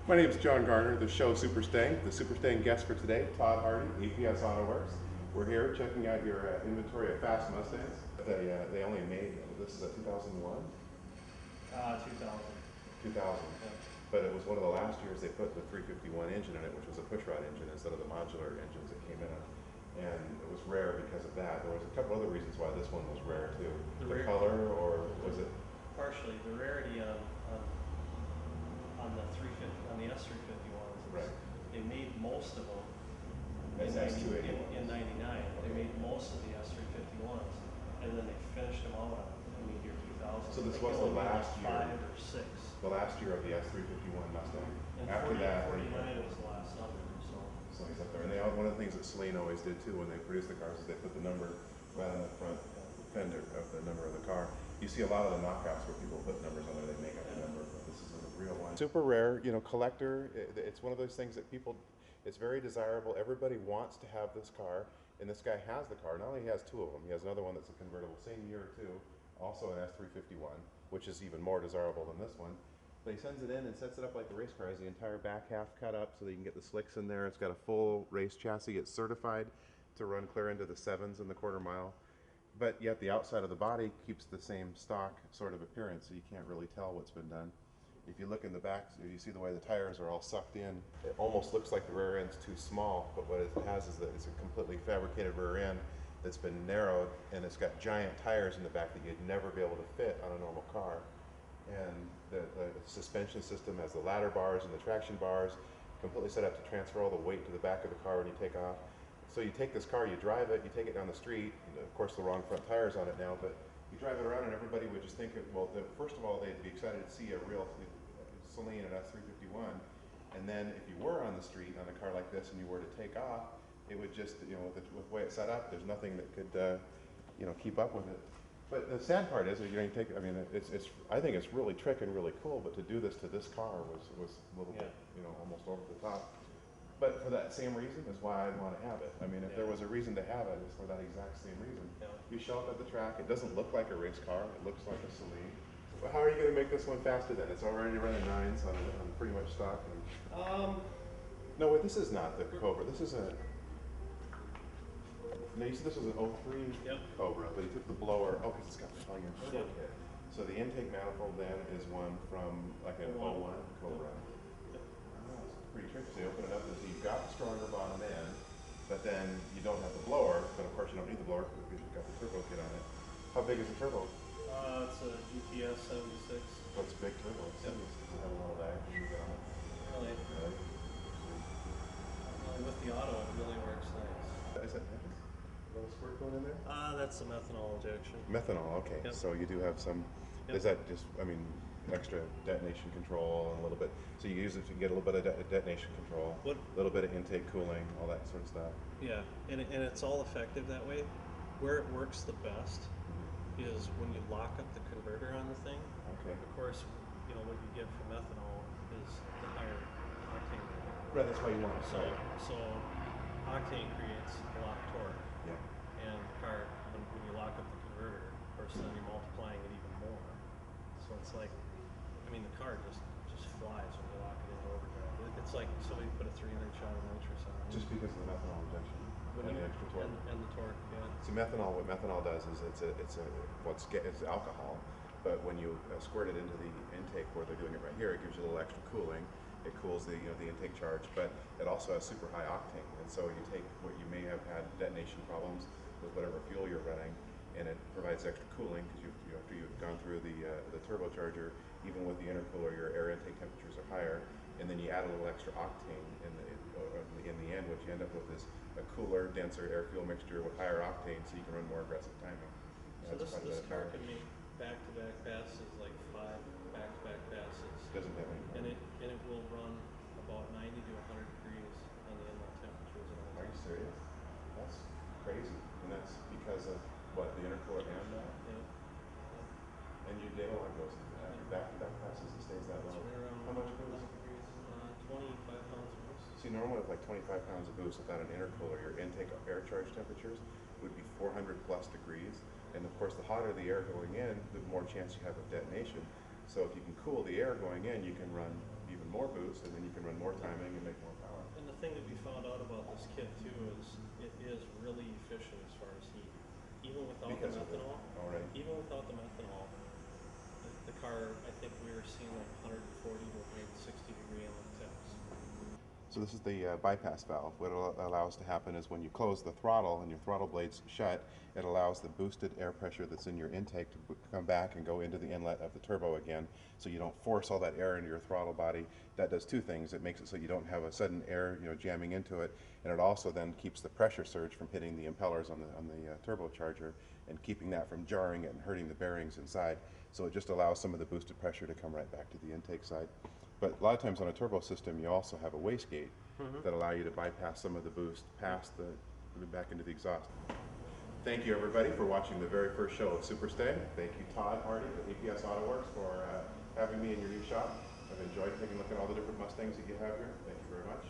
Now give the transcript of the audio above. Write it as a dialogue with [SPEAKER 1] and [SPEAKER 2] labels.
[SPEAKER 1] My name is John Garner, the show SuperStang. The SuperStang guest for today, Todd Hardy, APS Auto Works. We're here checking out your inventory of fast Mustangs. They only made, this is a 2001?
[SPEAKER 2] 2000.
[SPEAKER 1] 2000.
[SPEAKER 2] Yeah.
[SPEAKER 1] But it was one of the last years they put the 351 engine in it, which was a pushrod engine instead of the modular engines that came in it. And it was rare because of that. There was a couple other reasons why this one was rare too. The color, or was it?
[SPEAKER 2] Partially, the rarity on the 350 on the S351s.
[SPEAKER 1] Right.
[SPEAKER 2] They made most of them
[SPEAKER 1] As S281s.
[SPEAKER 2] in '99.
[SPEAKER 1] Okay.
[SPEAKER 2] They made most of the S351s, and then they finished them out in the year 2000.
[SPEAKER 1] So this was the last year.
[SPEAKER 2] 5 or 6.
[SPEAKER 1] The last year of the S351 Mustang.
[SPEAKER 2] And
[SPEAKER 1] After that,
[SPEAKER 2] 49 was the last number.
[SPEAKER 1] So he's up there. And they all, one of the things that Celine always did too when they produced the cars is they put the number right on the front fender of the number of the car. You see a lot of the knockouts where people put numbers on there, they make up a number, but this is a real one. Super rare, you know, collector. It's one of those things that people, it's very desirable. Everybody wants to have this car, and this guy has the car. Not only he has two of them, he has another one that's a convertible, same year too, also an S351, which is even more desirable than this one. But he sends it in and sets it up like the race car. Has the entire back half cut up so that you can get the slicks in there. It's got a full race chassis. It's certified to run clear into the 7s in the quarter mile. But yet the outside of the body keeps the same stock sort of appearance, so you can't really tell what's been done. If you look in the back, you see the way the tires are all sucked in. It almost looks like the rear end's too small, but what it has is that it's a completely fabricated rear end that's been narrowed, and it's got giant tires in the back that you'd never be able to fit on a normal car. And the suspension system has the ladder bars and the traction bars completely set up to transfer all the weight to the back of the car when you take off. So you take this car, you drive it, you take it down the street, and of course the wrong front tires on it now, but you drive it around and everybody would just think, first of all, they'd be excited to see a real Celine and S351, and then if you were on the street on a car like this and you were to take off, it would just, you know, with the way it's set up, there's nothing that could, you know, keep up with it. But the sad part is, you know, you take, I mean, I think it's really trick and really cool, but to do this to this car was a little bit, you know, almost over the top. But for that same reason is why I want to have it. I mean, if there was a reason to have it, it's for that exact same reason. You show up at the track, it doesn't look like a race car, it looks like a Celine. But how are you going to make this one faster then? It's already running 9s on pretty much stock. No, wait, this is not the Cobra. This is a... No, you said this was an 03 Cobra, but he took the blower. Oh, because it's got the plug-in turbo kit. So the intake manifold then is one from like an 01 Cobra. Oh, it's pretty tricky. So you open it up and see you've got the stronger bottom end, but then you don't have the blower. But of course you don't need the blower because you've got the turbo kit on it. How big is the turbo?
[SPEAKER 2] It's a GTS 76.
[SPEAKER 1] Oh, it's a big turbo. It's 76. Does it have a little action on it?
[SPEAKER 2] Really? With the auto, it really works nice.
[SPEAKER 1] Is that nice? A little squirt going in there?
[SPEAKER 2] That's the methanol injection.
[SPEAKER 1] Methanol, okay.
[SPEAKER 2] Yep.
[SPEAKER 1] So you do have some, is that just, I mean, extra detonation control and a little bit, so you use it to get a little bit of detonation control, a little bit of intake cooling, all that sort of stuff.
[SPEAKER 2] Yeah, and it's all effective that way. Where it works the best is when you lock up the converter on the thing.
[SPEAKER 1] Okay.
[SPEAKER 2] Of course, you know, what you get from ethanol is the higher octane rating.
[SPEAKER 1] Right, that's why you want it.
[SPEAKER 2] So octane creates a lot of torque.
[SPEAKER 1] Yeah.
[SPEAKER 2] And the car, when you lock up the converter, of course, then you're multiplying it even more. So it's like, I mean, the car just flies when you lock it into overdrive. It's like somebody put a 300 shot of nitrous on it.
[SPEAKER 1] Just because of the methanol injection and the extra torque.
[SPEAKER 2] And the torque, yeah.
[SPEAKER 1] See, methanol, what methanol does is it's alcohol, but when you squirt it into the intake where they're doing it right here, it gives you a little extra cooling. It cools the the intake charge, but it also has super high octane, and so you take what you may have had detonation problems with whatever fuel you're running, and it provides extra cooling because after you've gone through the turbocharger, even with the intercooler, your air intake temperatures are higher, and then you add a little extra octane in the end. What you end up with is a cooler, denser air-fuel mixture with higher octane, so you can run more aggressive timing.
[SPEAKER 2] So this car can make back-to-back passes, like 5 back-to-back passes.
[SPEAKER 1] Doesn't have any.
[SPEAKER 2] And it will run about 90 to 100 degrees on the inlet temperatures.
[SPEAKER 1] Are you serious? That's crazy. And that's because of what, the intercooler and that?
[SPEAKER 2] Yeah.
[SPEAKER 1] And you did one goes back-to-back passes, it stays that low. How much boost?
[SPEAKER 2] 25 pounds of boost.
[SPEAKER 1] See, normally with like 25 pounds of boost without an intercooler, your intake air charge temperatures would be 400 plus degrees. And of course, the hotter the air going in, the more chance you have of detonation. So if you can cool the air going in, you can run even more boost, and then you can run more timing and make more power.
[SPEAKER 2] And the thing that we found out about this kit too is it is really efficient as far as heat. Even without
[SPEAKER 1] Because
[SPEAKER 2] the
[SPEAKER 1] of it.
[SPEAKER 2] methanol,
[SPEAKER 1] All right.
[SPEAKER 2] even without the methanol, the car, I think we were seeing like 140 to 160 degree inlet temps.
[SPEAKER 1] So this is the bypass valve. What it allows to happen is when you close the throttle and your throttle blade's shut, it allows the boosted air pressure that's in your intake to come back and go into the inlet of the turbo again, so you don't force all that air into your throttle body. That does two things. It makes it so you don't have a sudden air, jamming into it, and it also then keeps the pressure surge from hitting the impellers on the turbocharger and keeping that from jarring it and hurting the bearings inside. So it just allows some of the boosted pressure to come right back to the intake side. But a lot of times on a turbo system, you also have a wastegate that allow you to bypass some of the boost past back into the exhaust. Thank you everybody for watching the very first show of SuperStang. Thank you Todd Hardy at APS Auto Works for having me in your new shop. I've enjoyed taking a look at all the different Mustangs that you have here. Thank you very much.